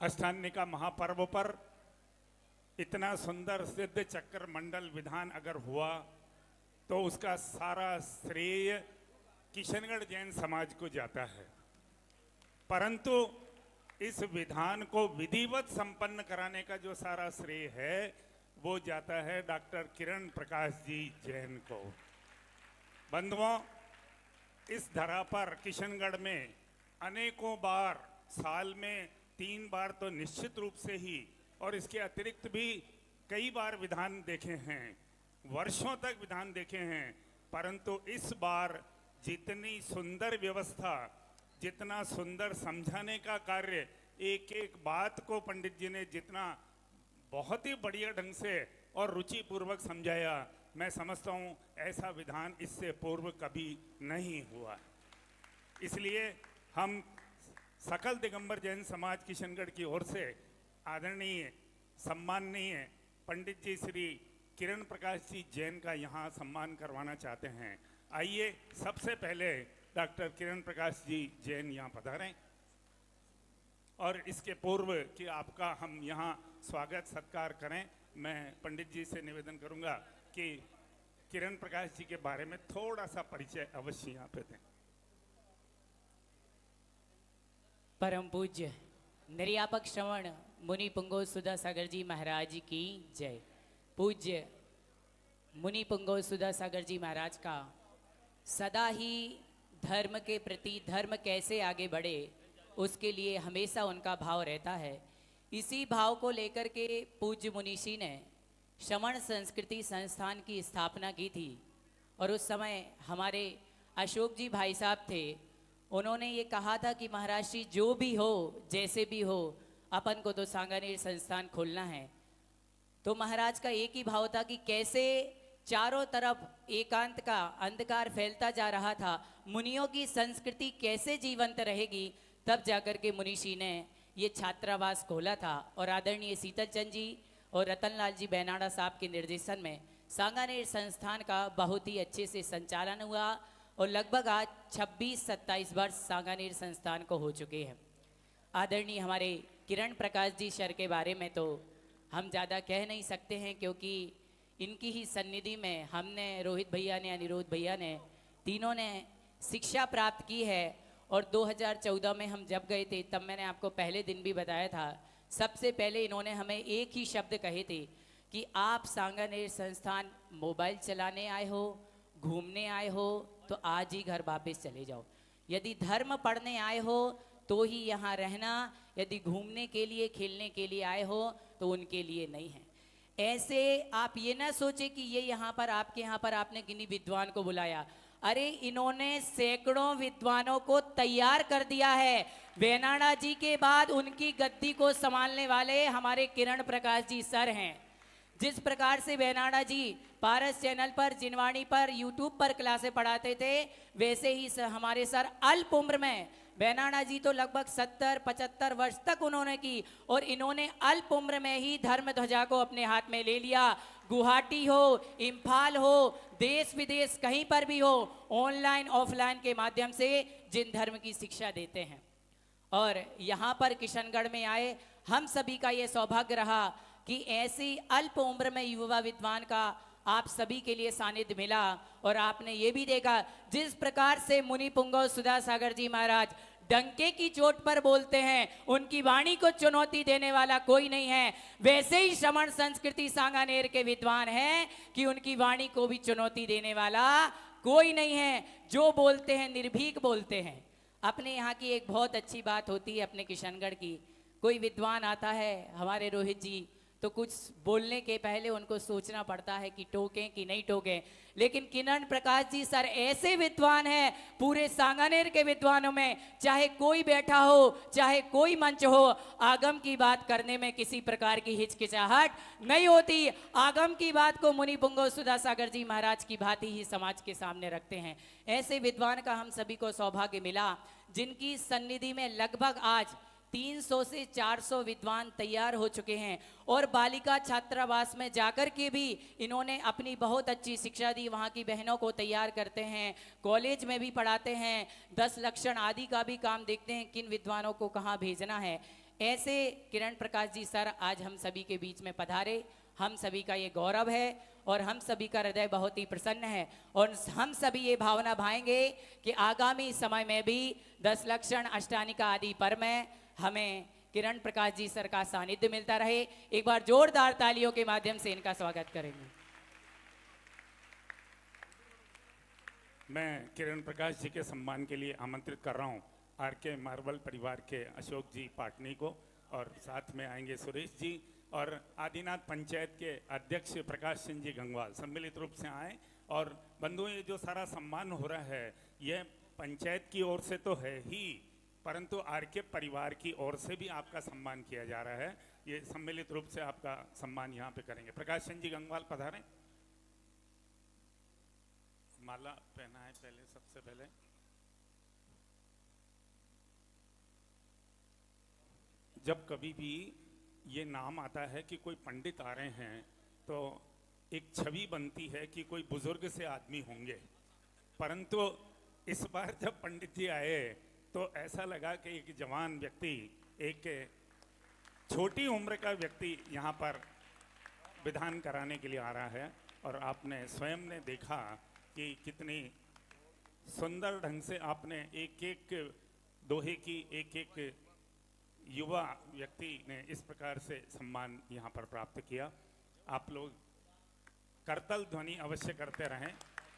अष्टान्निका महापर्व पर इतना सुंदर सिद्ध चक्र मंडल विधान अगर हुआ तो उसका सारा श्रेय किशनगढ़ जैन समाज को जाता है। परंतु इस विधान को विधिवत संपन्न कराने का जो सारा श्रेय है वो जाता है डॉक्टर किरण प्रकाश जी जैन को। बंधुओं, इस धरा पर किशनगढ़ में अनेकों बार, साल में 3 बार तो निश्चित रूप से ही, और इसके अतिरिक्त भी कई बार विधान देखे हैं, वर्षों तक विधान देखे हैं। परंतु इस बार जितनी सुंदर व्यवस्था, जितना सुंदर समझाने का कार्य, एक एक बात को पंडित जी ने जितना बहुत ही बढ़िया ढंग से और रुचि पूर्वक समझाया, मैं समझता हूँ ऐसा विधान इससे पूर्व कभी नहीं हुआ। इसलिए हम सकल दिगंबर जैन समाज किशनगढ़ की ओर से आदरणीय सम्माननीय पंडित जी श्री किरण प्रकाश जी जैन का यहाँ सम्मान करवाना चाहते हैं। आइए सबसे पहले डॉक्टर किरण प्रकाश जी जैन यहाँ पधारें और इसके पूर्व कि आपका हम यहाँ स्वागत सत्कार करें, मैं पंडित जी से निवेदन करूँगा कि किरण प्रकाश जी के बारे में थोड़ा सा परिचय अवश्य यहाँ पे दें। परम पूज्य निर्यापक श्रवण मुनि पुंगव सुधा सागर जी महाराज की जय। पूज्य मुनि पुंगव सुधा सागर जी महाराज का सदा ही धर्म के प्रति, धर्म कैसे आगे बढ़े उसके लिए हमेशा उनका भाव रहता है। इसी भाव को लेकर के पूज्य मुनीषी ने श्रवण संस्कृति संस्थान की स्थापना की थी और उस समय हमारे अशोक जी भाई साहब थे। उन्होंने ये कहा था कि महाराज जी जो भी हो, जैसे भी हो, अपन को तो सांगानेर संस्थान खोलना है। तो महाराज का एक ही भाव था कि कैसे चारों तरफ एकांत का अंधकार फैलता जा रहा था, मुनियों की संस्कृति कैसे जीवंत रहेगी। तब जाकर के मुनीषी ने ये छात्रावास खोला था और आदरणीय शीतल चंद जी और रतनलाल जी बैनाड़ा साहब के निर्देशन में सांगानेर संस्थान का बहुत ही अच्छे से संचालन हुआ और लगभग आज 26-27 वर्ष सांगानेर संस्थान को हो चुके हैं। आदरणीय हमारे किरण प्रकाश जी सर के बारे में तो हम ज़्यादा कह नहीं सकते हैं, क्योंकि इनकी ही सन्निधि में हमने, रोहित भैया ने, अनिरुद्ध भैया ने, तीनों ने शिक्षा प्राप्त की है। और 2014 में हम जब गए थे तब मैंने आपको पहले दिन भी बताया था, सबसे पहले इन्होंने हमें एक ही शब्द कहे थे कि आप सांगानेर संस्थान मोबाइल चलाने आए हो, घूमने आए हो तो आज ही घर वापस चले जाओ। यदि धर्म पढ़ने आए हो तो ही यहाँ रहना, यदि घूमने के लिए, खेलने के लिए आए हो तो उनके लिए नहीं है। ऐसे आप ये ना सोचे कि ये यहाँ पर आपके यहाँ पर आपने किन्हीं विद्वान को बुलाया। अरे इन्होंने सैकड़ों विद्वानों को तैयार कर दिया है। बैनाड़ा जी के बाद उनकी गद्दी को संभालने वाले हमारे किरण प्रकाश जी सर हैं। जिस प्रकार से बैनाड़ा जी पारस चैनल पर, जिनवाणी पर, यूट्यूब पर क्लासे पढ़ाते थे, वैसे ही हमारे सर अल्प उम्र में, बैनाड़ा जी तो लगभग 70-75 वर्ष तक उन्होंने की और इन्होंने अल्प उम्र में ही धर्म ध्वजा को अपने हाथ में ले लिया। गुवाहाटी हो, इम्फाल हो, देश विदेश कहीं पर भी हो, ऑनलाइन ऑफलाइन के माध्यम से जिन धर्म की शिक्षा देते हैं। और यहाँ पर किशनगढ़ में आए हम सभी का ये सौभाग्य रहा कि ऐसी अल्प उम्र में युवा विद्वान का आप सभी के लिए सानिध्य मिला। और आपने ये भी देखा जिस प्रकार से मुनि पुंगव सुधा सागर जी महाराज डंके की चोट पर बोलते हैं, उनकी वाणी को चुनौती देने वाला कोई नहीं है। वैसे ही श्रवण संस्कृति सांगानेर के विद्वान हैं कि उनकी वाणी को भी चुनौती देने वाला कोई नहीं है। जो बोलते हैं निर्भीक बोलते हैं। अपने यहाँ की एक बहुत अच्छी बात होती है अपने किशनगढ़ की, कोई विद्वान आता है हमारे रोहित जी, तो कुछ बोलने के पहले उनको सोचना पड़ता है कि टोकें कि नहीं टोकें। लेकिन किरण प्रकाश जी सर ऐसे विद्वान हैं, पूरे सांगानेर के विद्वानों में चाहे कोई बैठा हो, चाहे कोई मंच हो, आगम की बात करने में किसी प्रकार की हिचकिचाहट नहीं होती। आगम की बात को मुनि पुंगव सुधा सागर जी महाराज की भांति ही समाज के सामने रखते हैं। ऐसे विद्वान का हम सभी को सौभाग्य मिला, जिनकी सन्निधि में लगभग आज 300 से 400 विद्वान तैयार हो चुके हैं और बालिका छात्रावास में जाकर के भी इन्होंने अपनी बहुत अच्छी शिक्षा दी। वहाँ की बहनों को तैयार करते हैं, कॉलेज में भी पढ़ाते हैं, 10 लक्षण आदि का भी काम देखते हैं किन विद्वानों को कहाँ भेजना है। ऐसे किरण प्रकाश जी सर आज हम सभी के बीच में पधारे, हम सभी का ये गौरव है और हम सभी का हृदय बहुत ही प्रसन्न है और हम सभी ये भावना भाएंगे कि आगामी समय में भी 10 लक्षण अष्टानिका आदि पर में हमें किरण प्रकाश जी सर का सानिध्य मिलता रहे। एक बार जोरदार तालियों के माध्यम से इनका स्वागत करेंगे। मैं किरण प्रकाश जी के सम्मान के लिए आमंत्रित कर रहा हूँ आर के मार्बल परिवार के अशोक जी पाटनी को, और साथ में आएंगे सुरेश जी और आदिनाथ पंचायत के अध्यक्ष प्रकाश सिंह जी गंगवाल सम्मिलित रूप से आए। और बंधुओं, ये जो सारा सम्मान हो रहा है ये पंचायत की ओर से तो है ही, परंतु आर के परिवार की ओर से भी आपका सम्मान किया जा रहा है। ये सम्मिलित रूप से आपका सम्मान यहाँ पे करेंगे। प्रकाश सिंह जी गंगवाल पधारें। माला पहना है पहले, सबसे पहले जब कभी भी ये नाम आता है कि कोई पंडित आ रहे हैं तो एक छवि बनती है कि कोई बुजुर्ग से आदमी होंगे, परंतु इस बार जब पंडित जी आए तो ऐसा लगा कि एक जवान व्यक्ति, एक छोटी उम्र का व्यक्ति यहाँ पर विधान कराने के लिए आ रहा है। और आपने स्वयं ने देखा कि कितनी सुंदर ढंग से आपने एक एक दोहे की एक एक युवा व्यक्ति ने इस प्रकार से सम्मान यहाँ पर प्राप्त किया। आप लोग करतल ध्वनि अवश्य करते रहें,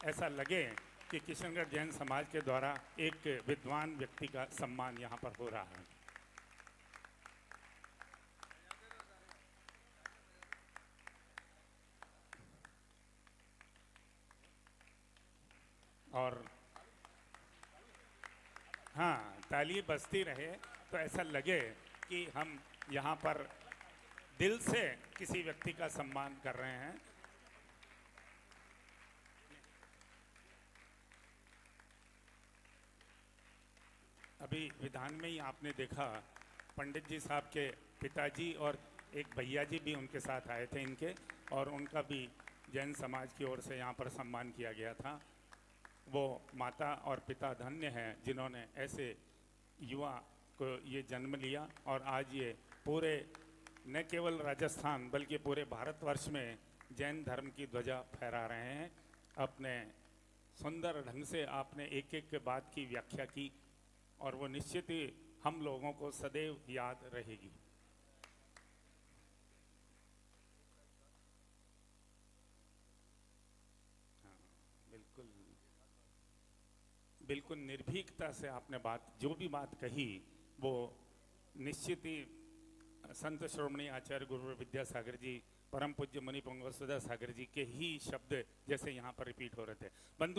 ऐसा लगे कि किशनगढ़ जैन समाज के द्वारा एक विद्वान व्यक्ति का सम्मान यहाँ पर हो रहा है। और हाँ, ताली बजती रहे तो ऐसा लगे कि हम यहाँ पर दिल से किसी व्यक्ति का सम्मान कर रहे हैं। अभी विधान में ही आपने देखा पंडित जी साहब के पिताजी और एक भैया जी भी उनके साथ आए थे इनके, और उनका भी जैन समाज की ओर से यहाँ पर सम्मान किया गया था। वो माता और पिता धन्य हैं जिन्होंने ऐसे युवा को ये जन्म लिया और आज ये पूरे न केवल राजस्थान बल्कि पूरे भारतवर्ष में जैन धर्म की ध्वजा फहरा रहे हैं। अपने सुंदर ढंग से आपने एक एक बात की व्याख्या की और वो निश्चित ही हम लोगों को सदैव याद रहेगी। हाँ, बिल्कुल बिल्कुल निर्भीकता से आपने बात, जो भी बात कही वो निश्चित ही संत श्रोमणी आचार्य गुरु विद्यासागर जी, परम पूज्य मुनि पुंगव सुधा सागर जी के ही शब्द जैसे यहाँ पर रिपीट हो रहे थे। बंधुओं,